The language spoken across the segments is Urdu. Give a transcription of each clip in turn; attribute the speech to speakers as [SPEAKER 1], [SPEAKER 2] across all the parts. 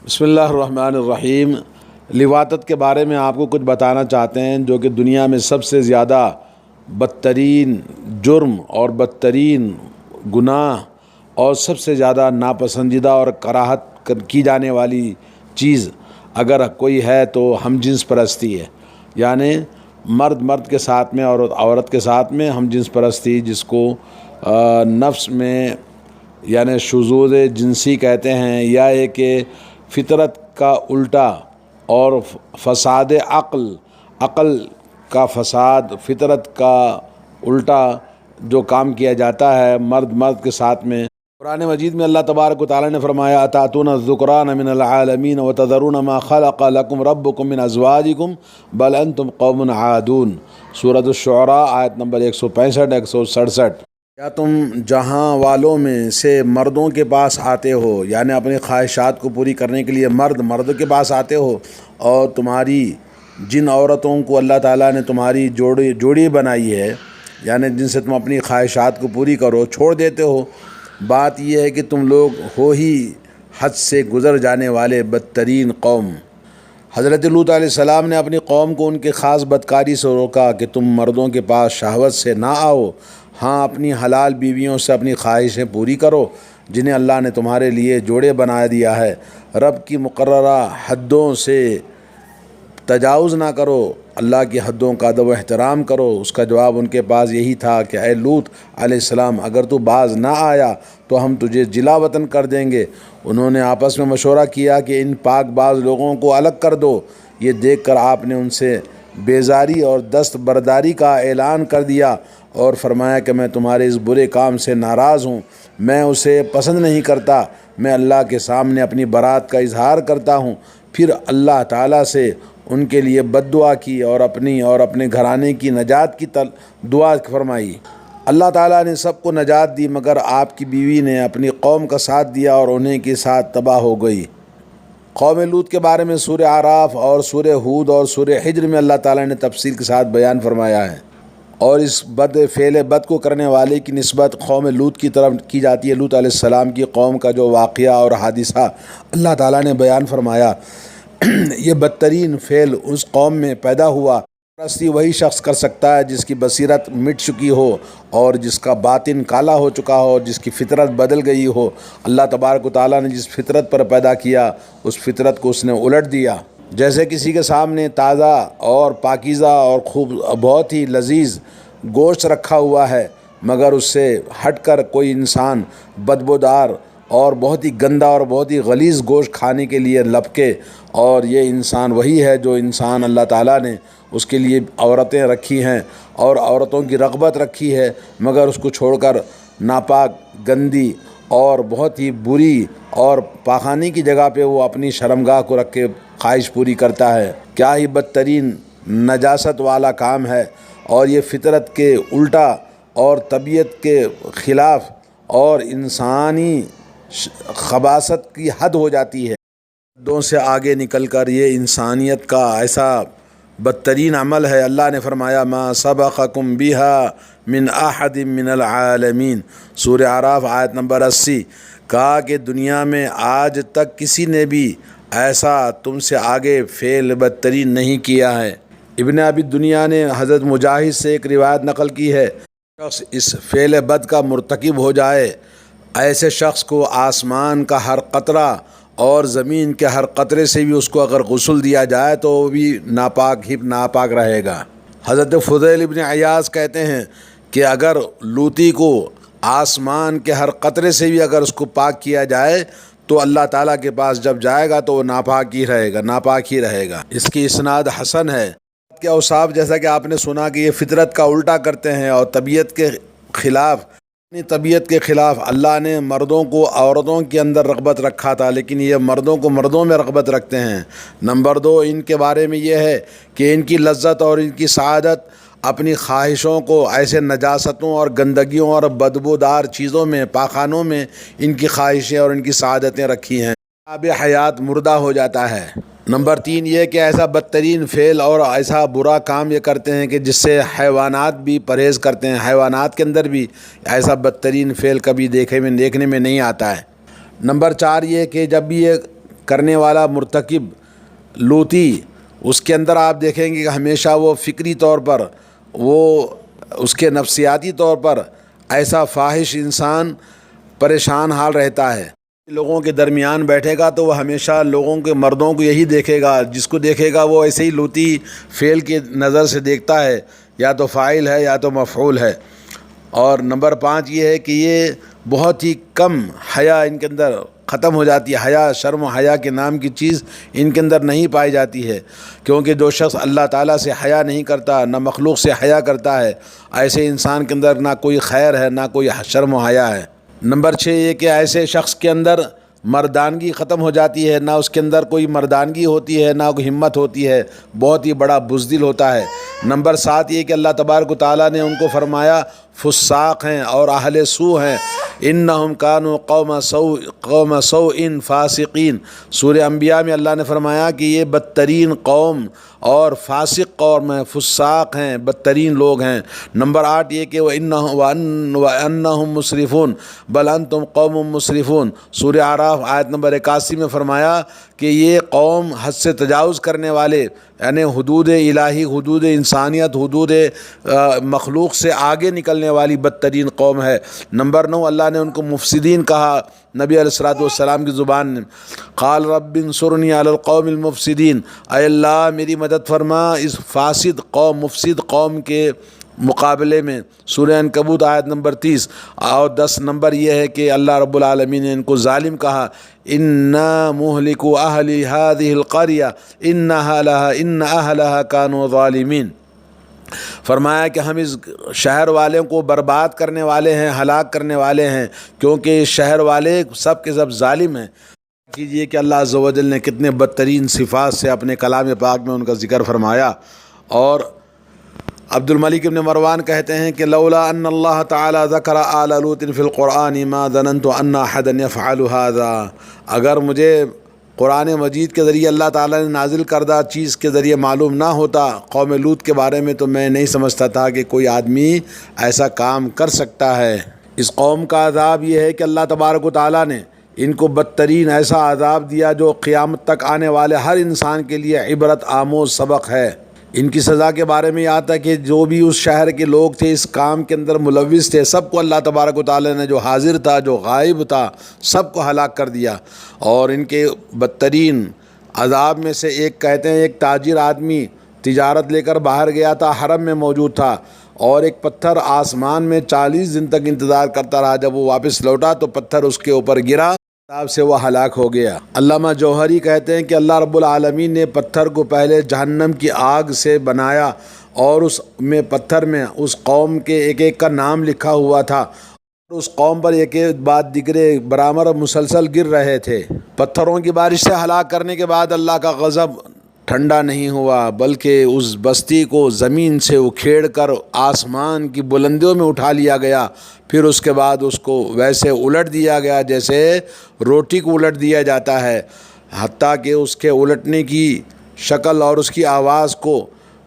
[SPEAKER 1] بسم اللہ الرحمن الرحیم۔ لواطت کے بارے میں آپ کو کچھ بتانا چاہتے ہیں، جو کہ دنیا میں سب سے زیادہ بدترین جرم اور بدترین گناہ اور سب سے زیادہ ناپسندیدہ اور کراہت کی جانے والی چیز اگر کوئی ہے تو ہم جنس پرستی ہے، یعنی مرد مرد کے ساتھ میں اور عورت کے ساتھ میں ہم جنس پرستی، جس کو نفس میں یعنی شذوذ جنسی کہتے ہیں، یا ایک کہ فطرت کا الٹا اور فساد عقل کا فساد، فطرت کا الٹا جو کام کیا جاتا ہے مرد مرد کے ساتھ میں۔ قرآن مجید میں اللہ تبارک و تعالیٰ نے فرمایا اتاتون الذکران من العالمین وتذرون ما خلق لکم ربکم من ازواجکم بل انتم قوم عادون، سورۃ الشعراء آیت نمبر 165 167۔ کیا تم جہاں والوں میں سے مردوں کے پاس آتے ہو، یعنی اپنی خواہشات کو پوری کرنے کے لیے مرد کے پاس آتے ہو، اور تمہاری جن عورتوں کو اللہ تعالیٰ نے تمہاری جوڑی بنائی ہے، یعنی جن سے تم اپنی خواہشات کو پوری کرو، چھوڑ دیتے ہو۔ بات یہ ہے کہ تم لوگ ہو ہی حد سے گزر جانے والے بدترین قوم۔ حضرت لوط علیہ السلام نے اپنی قوم کو ان کے خاص بدکاری سے روکا کہ تم مردوں کے پاس شہوت سے نہ آؤ، ہاں اپنی حلال بیویوں سے اپنی خواہشیں پوری کرو جنہیں اللہ نے تمہارے لیے جوڑے بنا دیا ہے۔ رب کی مقررہ حدوں سے تجاوز نہ کرو، اللہ کی حدوں کا ادب و احترام کرو۔ اس کا جواب ان کے پاس یہی تھا کہ اے لوط علیہ السلام، اگر تو باز نہ آیا تو ہم تجھے جلا وطن کر دیں گے۔ انہوں نے آپس میں مشورہ کیا کہ ان پاک باز لوگوں کو الگ کر دو۔ یہ دیکھ کر آپ نے ان سے بیزاری اور دست برداری کا اعلان کر دیا اور فرمایا کہ میں تمہارے اس برے کام سے ناراض ہوں، میں اسے پسند نہیں کرتا۔ میں اللہ کے سامنے اپنی برات کا اظہار کرتا ہوں۔ پھر اللہ تعالیٰ سے ان کے لیے بد دعا کی اور اپنی اور اپنے گھرانے کی نجات کی دعا فرمائی۔ اللہ تعالیٰ نے سب کو نجات دی، مگر آپ کی بیوی نے اپنی قوم کا ساتھ دیا اور انہیں کے ساتھ تباہ ہو گئی۔ قوم لوط کے بارے میں سورہ اعراف اور سورہ ہود اور سورہ حجر میں اللہ تعالیٰ نے تفصیل کے ساتھ بیان فرمایا ہے، اور اس فعل بد کو کرنے والے کی نسبت قوم لوط کی طرف کی جاتی ہے۔ لوط علیہ السلام کی قوم کا جو واقعہ اور حادثہ اللہ تعالیٰ نے بیان فرمایا، یہ بدترین فعل اس قوم میں پیدا ہوا۔ پرستی وہی شخص کر سکتا ہے جس کی بصیرت مٹ چکی ہو اور جس کا باطن کالا ہو چکا ہو، جس کی فطرت بدل گئی ہو۔ اللہ تبارک و تعالیٰ نے جس فطرت پر پیدا کیا اس فطرت کو اس نے الٹ دیا۔ جیسے کسی کے سامنے تازہ اور پاکیزہ اور بہت ہی لذیذ گوشت رکھا ہوا ہے، مگر اس سے ہٹ کر کوئی انسان بدبودار اور بہت ہی گندا اور بہت ہی غلیظ گوشت کھانے کے لیے لپکے، اور یہ انسان وہی ہے جو انسان اللہ تعالیٰ نے اس کے لیے عورتیں رکھی ہیں اور عورتوں کی رغبت رکھی ہے، مگر اس کو چھوڑ کر ناپاک، گندی اور بہت ہی بری اور پاخانے کی جگہ پہ وہ اپنی شرمگاہ کو رکھ کے خواہش پوری کرتا ہے۔ کیا ہی بدترین نجاست والا کام ہے، اور یہ فطرت کے الٹا اور طبیعت کے خلاف اور انسانی خباثت کی حد ہو جاتی ہے۔ حدوں سے آگے نکل کر یہ انسانیت کا ایسا بدترین عمل ہے۔ اللہ نے فرمایا ما سبقکم بہا من احد من العالمین، سورہ اعراف آیت نمبر 80۔ کہا کہ دنیا میں آج تک کسی نے بھی ایسا تم سے آگے فعل بدترین نہیں کیا ہے۔ ابن ابی دنیا نے حضرت مجاہد سے ایک روایت نقل کی ہے، شخص اس فعل بد کا مرتکب ہو جائے، ایسے شخص کو آسمان کا ہر قطرہ اور زمین کے ہر قطرے سے بھی اس کو اگر غسل دیا جائے تو وہ بھی ناپاک رہے گا۔ حضرت فضیل ابن عیاض کہتے ہیں کہ اگر لوطی کو آسمان کے ہر قطرے سے بھی اگر اس کو پاک کیا جائے تو اللہ تعالیٰ کے پاس جب جائے گا تو وہ ناپاک ہی رہے گا۔ اس کی اسناد حسن ہے۔ کے اوصاف جیسا کہ آپ نے سنا کہ یہ فطرت کا الٹا کرتے ہیں اور طبیعت کے خلاف اللہ نے مردوں کو عورتوں کے اندر رغبت رکھا تھا، لیکن یہ مردوں کو مردوں میں رغبت رکھتے ہیں۔ نمبر 2، ان کے بارے میں یہ ہے کہ ان کی لذت اور ان کی سعادت اپنی خواہشوں کو ایسے نجاستوں اور گندگیوں اور بدبودار چیزوں میں، پاخانوں میں ان کی خواہشیں اور ان کی سعادتیں رکھی ہیں۔ آب حیات مردہ ہو جاتا ہے۔ نمبر 3 یہ کہ ایسا بدترین فعل اور ایسا برا کام یہ کرتے ہیں کہ جس سے حیوانات بھی پرہیز کرتے ہیں۔ حیوانات کے اندر بھی ایسا بدترین فعل کبھی دیکھنے میں نہیں آتا ہے۔ نمبر 4 یہ کہ جب بھی یہ کرنے والا مرتکب لوتی، اس کے اندر آپ دیکھیں گے کہ ہمیشہ وہ فکری طور پر، وہ اس کے نفسیاتی طور پر ایسا فاحش انسان پریشان حال رہتا ہے۔ لوگوں کے درمیان بیٹھے گا تو وہ ہمیشہ لوگوں کے مردوں کو یہی دیکھے گا، جس کو دیکھے گا وہ ایسے ہی لوتی فعل کی نظر سے دیکھتا ہے، یا تو فاعل ہے یا تو مفعول ہے۔ اور نمبر 5 یہ ہے کہ یہ بہت ہی کم حیا ان کے اندر ختم ہو جاتی ہے، حیا، شرم و حیا کے نام کی چیز ان کے اندر نہیں پائی جاتی ہے، کیونکہ جو شخص اللہ تعالیٰ سے حیا نہیں کرتا، نہ مخلوق سے حیا کرتا ہے، ایسے انسان کے اندر نہ کوئی خیر ہے نہ کوئی شرم و حیا ہے۔ نمبر 6 یہ کہ ایسے شخص کے اندر مردانگی ختم ہو جاتی ہے، نہ اس کے اندر کوئی مردانگی ہوتی ہے، نہ کوئی ہمت ہوتی ہے، بہت ہی بڑا بزدل ہوتا ہے۔ نمبر 7 یہ کہ اللہ تبارک و تعالیٰ نے ان کو فرمایا فساق ہیں اور اہل سوء ہیں، انہم کانوا قوم سوء فاسقین۔ سورہ انبیاء میں اللہ نے فرمایا کہ یہ بدترین قوم اور فاسق قوم ہیں، فساق ہیں، بدترین لوگ ہیں۔ نمبر 8 یہ کہ وَأَنَّهُمْ مُسْرِفُونَ بَلْ أَنْتُمْ قَوْمٌ مُسْرِفُونَ۔ سورہ اعراف آیت نمبر 81 میں فرمایا کہ یہ قوم حد سے تجاوز کرنے والے، یعنی حدود الہی، حدود انسانیت، حدود مخلوق سے آگے نکلنے والی بدترین قوم ہے۔ نمبر 9 اللہ نے ان کو مفسدین کہا، نبی علیہ الصلوۃ والسلام کی زبان نے، قال رب انصرنی علی القوم المفسدین، اے اللہ میری مدد فرما اس فاسد قوم، مفسد قوم کے مقابلے میں۔ سورہ عنکبوت آیت نمبر 30 اور 10 نمبر یہ ہے کہ اللہ رب العالمین نے ان کو ظالم کہا، انا مہلکو اہل هذه القریہ ان اہلها کانوا ظالمین۔ فرمایا کہ ہم اس شہر والوں کو برباد کرنے والے ہیں، ہلاک کرنے والے ہیں، کیونکہ شہر والے سب کے سب ظالم ہیں۔ کیجئے کہ اللہ عز و جل نے کتنے بدترین صفات سے اپنے کلام پاک میں ان کا ذکر فرمایا۔ اور عبد الملک ابن مروان کہتے ہیں کہ لولا ان اللہ تعالی ذکر آل لوط فی القرآن ما ظننت ان احدا یفعل هذا۔ اگر مجھے قرآن مجید کے ذریعے اللہ تعالیٰ نے نازل کردہ چیز کے ذریعے معلوم نہ ہوتا قوم لوط کے بارے میں، تو میں نہیں سمجھتا تھا کہ کوئی آدمی ایسا کام کر سکتا ہے۔ اس قوم کا عذاب یہ ہے کہ اللہ تبارک و تعالیٰ نے ان کو بدترین ایسا عذاب دیا جو قیامت تک آنے والے ہر انسان کے لیے عبرت آموز سبق ہے۔ ان کی سزا کے بارے میں یہ آتا ہے کہ جو بھی اس شہر کے لوگ تھے، اس کام کے اندر ملوث تھے، سب کو اللہ تبارک و تعالیٰ نے، جو حاضر تھا جو غائب تھا، سب کو ہلاک کر دیا۔ اور ان کے بدترین عذاب میں سے ایک کہتے ہیں، ایک تاجر آدمی تجارت لے کر باہر گیا تھا، حرم میں موجود تھا، اور ایک پتھر آسمان میں 40 دن تک انتظار کرتا رہا۔ جب وہ واپس لوٹا تو پتھر اس کے اوپر گرا، عذاب سے وہ ہلاک ہو گیا۔ علامہ جوہری کہتے ہیں کہ اللہ رب العالمین نے پتھر کو پہلے جہنم کی آگ سے بنایا، اور اس میں پتھر میں اس قوم کے ایک ایک کا نام لکھا ہوا تھا، اور اس قوم پر ایک ایک بعد دیگرے برابر مسلسل گر رہے تھے۔ پتھروں کی بارش سے ہلاک کرنے کے بعد اللہ کا غضب ٹھنڈا نہیں ہوا، بلکہ اس بستی کو زمین سے اکھیڑ کر آسمان کی بلندیوں میں اٹھا لیا گیا۔ پھر اس کے بعد اس کو ویسے الٹ دیا گیا جیسے روٹی کو الٹ دیا جاتا ہے، حتیٰ کہ اس کے الٹنے کی شکل اور اس کی آواز کو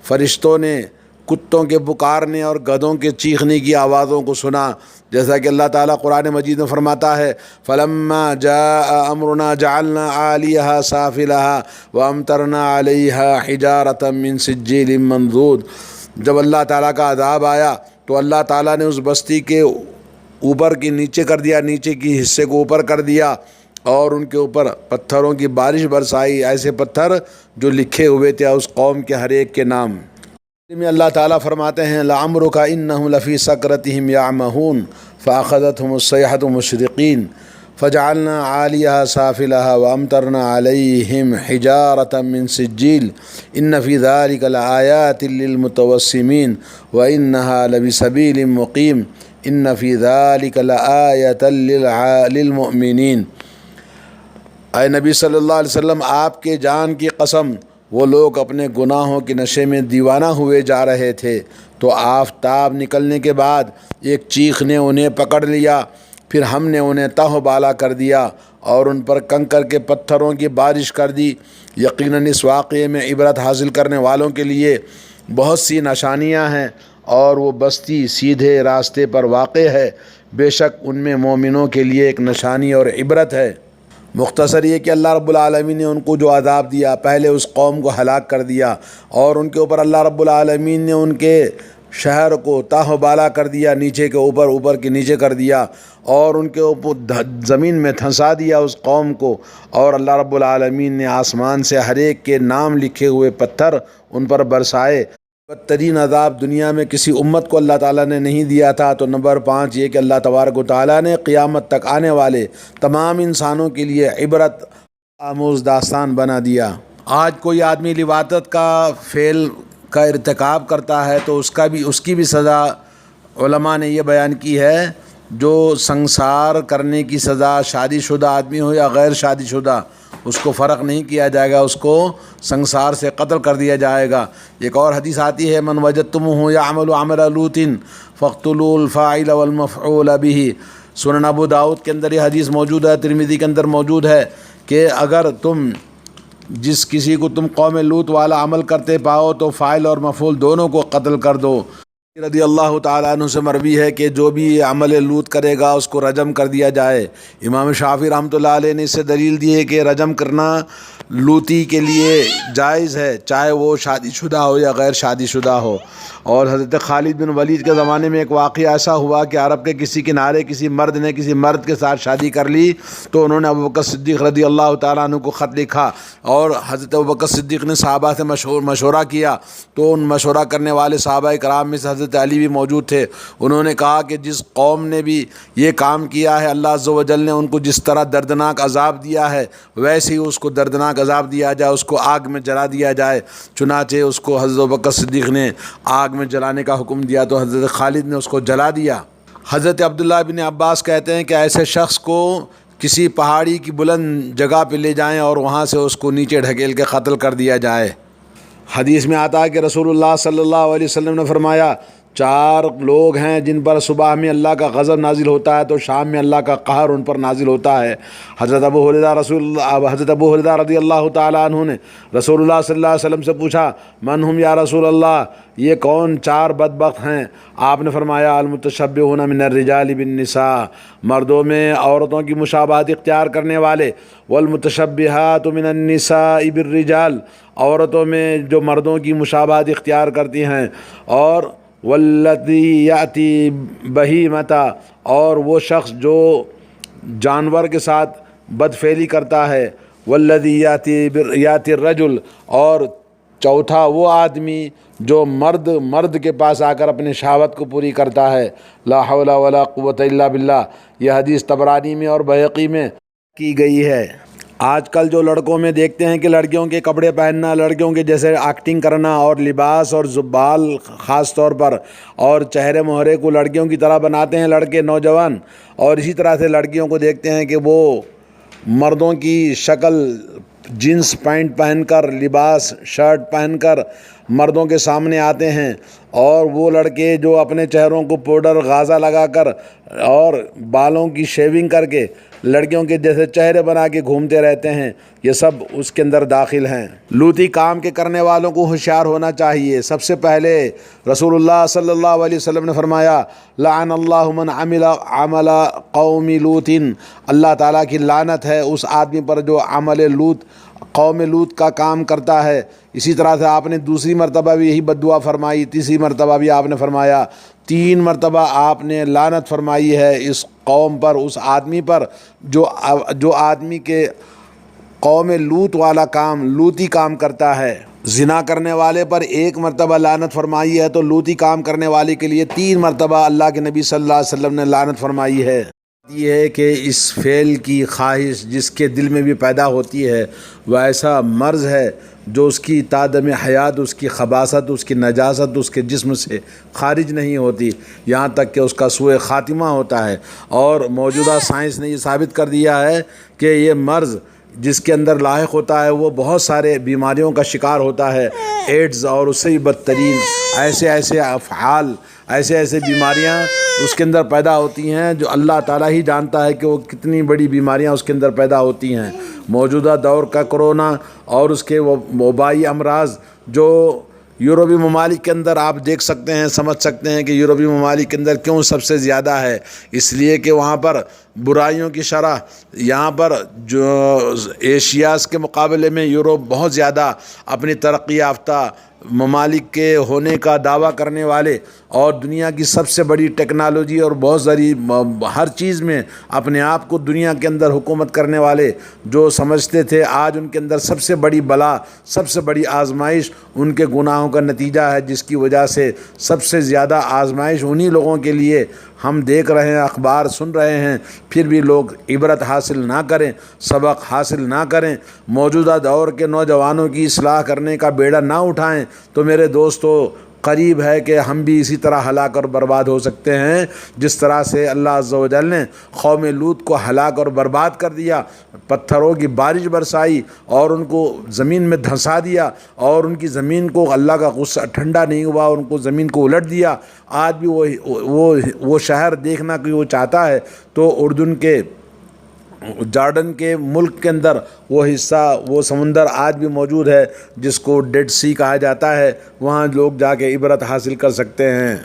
[SPEAKER 1] فرشتوں نے کتوں کے پکارنے اور گدھوں کے چیخنے کی آوازوں کو سنا، جیسا کہ اللہ تعالیٰ قرآن مجید میں فرماتا ہے فَلَمَّا جَاءَ أَمْرُنَا جَعَلْنَا عَالِيَهَا سَافِلَهَا وَأَمْطَرْنَا عَلَيْهَا حِجَارَةً مِّن سِجِّيلٍ مَّنضُودٍ۔ جب اللہ تعالیٰ کا عذاب آیا تو اللہ تعالیٰ نے اس بستی کے اوپر کی نیچے کر دیا، نیچے کی حصے کو اوپر کر دیا، اور ان کے اوپر پتھروں کی بارش برسائی، ایسے پتھر جو لکھے ہوئے تھے اس قوم کے ہر ایک کے نام۔ میں اللہ تعالیٰ فرماتے ہیں لَعَمْرُكَ إِنَّهُمْ لَفِي سَكْرَتِهِمْ يَعْمَهُونَ فَأَخَذَتْهُمُ الصَّيْحَةُ مُشْرِقِينَ فَجَعَلْنَا عَالِيَهَا سَافِلَهَا وَأَمْطَرْنَا عَلَيْهِمْ حِجَارَةً مِّن سِجِّيلٍ إِنَّ فِي ذَلِكَ لَآيَاتٍ لِّلْمُتَوَسِّمِينَ وَإِنَّهَا لَبِسَبِيلٍ مُّقِيمٍ إِنَّ فِي ذَلِكَ لَآيَةً لِّلْمُؤْمِنِينَ۔ اے نبی صلی اللہ علیہ وسلم، آپ کے جان کی قسم، وہ لوگ اپنے گناہوں کے نشے میں دیوانہ ہوئے جا رہے تھے، تو آفتاب نکلنے کے بعد ایک چیخ نے انہیں پکڑ لیا، پھر ہم نے انہیں تہ بالا کر دیا اور ان پر کنکر کے پتھروں کی بارش کر دی۔ یقیناً اس واقعے میں عبرت حاصل کرنے والوں کے لیے بہت سی نشانیاں ہیں، اور وہ بستی سیدھے راستے پر واقع ہے، بے شک ان میں مومنوں کے لیے ایک نشانی اور عبرت ہے۔ مختصر یہ کہ اللہ رب العالمین نے ان کو جو عذاب دیا، پہلے اس قوم کو ہلاک کر دیا، اور ان کے اوپر اللہ رب العالمین نے ان کے شہر کو تاہ و بالا کر دیا، نیچے کے اوپر، اوپر کے نیچے کر دیا، اور ان کے اوپر زمین میں دھنسا دیا اس قوم کو، اور اللہ رب العالمین نے آسمان سے ہر ایک کے نام لکھے ہوئے پتھر ان پر برسائے۔ بدترین عذاب دنیا میں کسی امت کو اللہ تعالیٰ نے نہیں دیا تھا۔ تو نمبر 5 یہ کہ اللہ تبارک و تعالیٰ نے قیامت تک آنے والے تمام انسانوں کے لیے عبرت آموز داستان بنا دیا۔ آج کوئی آدمی لواطت کا فعل کا ارتکاب کرتا ہے تو اس کی بھی سزا علماء نے یہ بیان کی ہے، جو سنسار کرنے کی سزا شادی شدہ آدمی ہو یا غیر شادی شدہ، اس کو فرق نہیں کیا جائے گا، اس کو سنسار سے قتل کر دیا جائے گا۔ ایک اور حدیث آتی ہے، من وجدتموہ یعمل عمل لوط فاقتلوا الفاعل والمفعول به۔ سنن ابو داؤد کے اندر یہ حدیث موجود ہے، ترمذی کے اندر موجود ہے کہ اگر جس کسی کو تم قوم لوط والا عمل کرتے پاؤ تو فاعل اور مفعول دونوں کو قتل کر دو۔ رضی اللہ تعالیٰ عنہ سے مروی ہے کہ جو بھی عمل لوط کرے گا اس کو رجم کر دیا جائے۔ امام شافعی رحمۃ اللہ علیہ نے اس سے دلیل دی ہے کہ رجم کرنا لوطی کے لیے جائز ہے، چاہے وہ شادی شدہ ہو یا غیر شادی شدہ ہو۔ اور حضرت خالد بن ولید کے زمانے میں ایک واقعہ ایسا ہوا کہ عرب کے کسی کنارے کسی مرد نے کسی مرد کے ساتھ شادی کر لی، تو انہوں نے ابوبکر صدیق رضی اللہ تعالیٰ عنہ کو خط لکھا، اور حضرت ابوبکر صدیق نے صحابہ سے مشورہ کیا، تو ان مشورہ کرنے والے صحابہ کرام میں سے حضرت علی بھی موجود تھے۔ انہوں نے کہا کہ جس قوم نے بھی یہ کام کیا ہے، اللہ عز و جل نے ان کو جس طرح دردناک عذاب دیا ہے ویسے ہی اس کو دردناک عذاب دیا جائے، اس کو آگ میں جلا دیا جائے۔ چنانچہ اس کو حضرت ابوبکر صدیق نے آگ میں جلانے کا حکم دیا، تو حضرت خالد نے اس کو جلا دیا۔ حضرت عبداللہ بن عباس کہتے ہیں کہ ایسے شخص کو کسی پہاڑی کی بلند جگہ پہ لے جائیں اور وہاں سے اس کو نیچے ڈھکیل کے قتل کر دیا جائے۔ حدیث میں آتا ہے کہ رسول اللہ صلی اللہ علیہ وسلم نے فرمایا، 4 لوگ ہیں جن پر صبح میں اللہ کا غضب نازل ہوتا ہے تو شام میں اللہ کا قہر ان پر نازل ہوتا ہے۔ حضرت ابو ہریرہ رضی اللہ تعالیٰ عنہ نے رسول اللہ صلی اللہ علیہ وسلم سے پوچھا، من ہم یا رسول اللہ، یہ کون 4 بدبخت ہیں؟ آپ نے فرمایا، المتشبہون من الرجال بالنساء، مردوں میں عورتوں کی مشابہت اختیار کرنے والے، والمتشبہات من النساء بالرجال، عورتوں میں جو مردوں کی مشابہت اختیار کرتی ہیں، اور واللتی یاتی بہیمتا، اور وہ شخص جو جانور کے ساتھ بدفعلی کرتا ہے، والذی یاتی الرجل، اور چوتھا وہ آدمی جو مرد کے پاس آ کر اپنے شہوت کو پوری کرتا ہے۔ لا حول ولا قوت الا باللہ۔ یہ حدیث طبرانی میں اور بہقی میں کی گئی ہے۔ آج کل جو لڑکوں میں دیکھتے ہیں کہ لڑکیوں کے کپڑے پہننا، لڑکیوں کے جیسے ایکٹنگ کرنا، اور لباس اور زبال خاص طور پر، اور چہرے مہرے کو لڑکیوں کی طرح بناتے ہیں لڑکے نوجوان، اور اسی طرح سے لڑکیوں کو دیکھتے ہیں کہ وہ مردوں کی شکل جینس پینٹ پہن کر، لباس شرٹ پہن کر مردوں کے سامنے آتے ہیں، اور وہ لڑکے جو اپنے چہروں کو پاؤڈر غازہ لگا کر اور بالوں کی شیونگ کر کے لڑکیوں کے جیسے چہرے بنا کے گھومتے رہتے ہیں، یہ سب اس کے اندر داخل ہیں۔ لوطی کام کے کرنے والوں کو ہوشیار ہونا چاہیے۔ سب سے پہلے رسول اللہ صلی اللہ علیہ وسلم نے فرمایا، لعن اللہ من عمل قوم لوط، اللہ تعالیٰ کی لعنت ہے اس آدمی پر جو عمل لوط، قوم لوط کا کام کرتا ہے۔ اسی طرح سے آپ نے دوسری مرتبہ بھی یہی بد دعا فرمائی، تیسری مرتبہ بھی آپ نے فرمایا، 3 مرتبہ آپ نے لعنت فرمائی ہے اس قوم پر، اس آدمی پر جو آدمی کے قوم لوط والا کام، لوطی کام کرتا ہے۔ زنا کرنے والے پر 1 مرتبہ لعنت فرمائی ہے، تو لوطی کام کرنے والے کے لیے 3 مرتبہ اللہ کے نبی صلی اللہ علیہ وسلم نے لعنت فرمائی ہے۔ یہ ہے کہ اس فعل کی خواہش جس کے دل میں بھی پیدا ہوتی ہے وہ ایسا مرض ہے جو اس کی تادم حیات، اس کی خباثت، اس کی نجاست اس کے جسم سے خارج نہیں ہوتی، یہاں تک کہ اس کا سوء خاتمہ ہوتا ہے۔ اور موجودہ سائنس نے یہ ثابت کر دیا ہے کہ یہ مرض جس کے اندر لاحق ہوتا ہے وہ بہت سارے بیماریوں کا شکار ہوتا ہے، ایڈز اور اس سے بھی بدترین ایسے افعال، ایسے بیماریاں اس کے اندر پیدا ہوتی ہیں جو اللہ تعالیٰ ہی جانتا ہے کہ وہ کتنی بڑی بیماریاں اس کے اندر پیدا ہوتی ہیں۔ موجودہ دور کا کرونا اور اس کے وبائی امراض جو یورپی ممالک کے اندر آپ دیکھ سکتے ہیں، سمجھ سکتے ہیں کہ یورپی ممالک کے اندر کیوں سب سے زیادہ ہے، اس لیے کہ وہاں پر برائیوں کی شرح یہاں پر جو ایشیاز کے مقابلے میں یورپ بہت زیادہ اپنی ترقی یافتہ ممالک کے ہونے کا دعویٰ کرنے والے اور دنیا کی سب سے بڑی ٹیکنالوجی اور بہت ساری ہر چیز میں اپنے آپ کو دنیا کے اندر حکومت کرنے والے جو سمجھتے تھے، آج ان کے اندر سب سے بڑی بلا، سب سے بڑی آزمائش ان کے گناہوں کا نتیجہ ہے، جس کی وجہ سے سب سے زیادہ آزمائش انہی لوگوں کے لیے ہم دیکھ رہے ہیں، اخبار سن رہے ہیں، پھر بھی لوگ عبرت حاصل نہ کریں، سبق حاصل نہ کریں، موجودہ دور کے نوجوانوں کی اصلاح کرنے کا بیڑا نہ اٹھائیں، تو میرے دوستو قریب ہے کہ ہم بھی اسی طرح ہلاک اور برباد ہو سکتے ہیں جس طرح سے اللہ عز و جل نے قوم لوط کو ہلاک اور برباد کر دیا، پتھروں کی بارش برسائی اور ان کو زمین میں دھنسا دیا، اور ان کی زمین کو اللہ کا غصہ ٹھنڈا نہیں ہوا، ان کو زمین کو الٹ دیا۔ آج بھی وہ شہر دیکھنا کہ وہ چاہتا ہے تو اردن کے جارڈن کے ملک کے اندر وہ حصہ، وہ سمندر آج بھی موجود ہے جس کو ڈیڈ سی کہا جاتا ہے، وہاں لوگ جا کے عبرت حاصل کر سکتے ہیں۔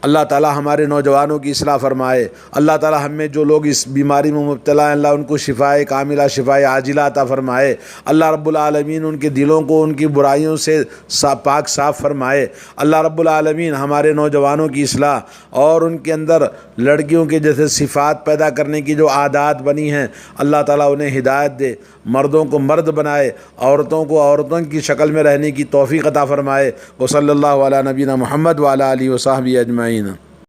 [SPEAKER 1] اللہ تعالی ہمارے نوجوانوں کی اصلاح فرمائے۔ اللہ تعالی ہم میں جو لوگ اس بیماری میں مبتلا ہیں، اللہ ان کو شفائے کاملہ، شفائے عاجلہ عطا فرمائے۔ اللہ رب العالمین ان کے دلوں کو ان کی برائیوں سے پاک صاف فرمائے۔ اللہ رب العالمین ہمارے نوجوانوں کی اصلاح اور ان کے اندر لڑکیوں کے جیسے صفات پیدا کرنے کی جو عادات بنی ہیں، اللہ تعالیٰ انہیں ہدایت دے، مردوں کو مرد بنائے، عورتوں کو عورتوں کی شکل میں رہنے کی توفیق عطا فرمائے۔ وصلی اللہ علی نبینا محمد وعلی آلہ وصحبہ اجمعین۔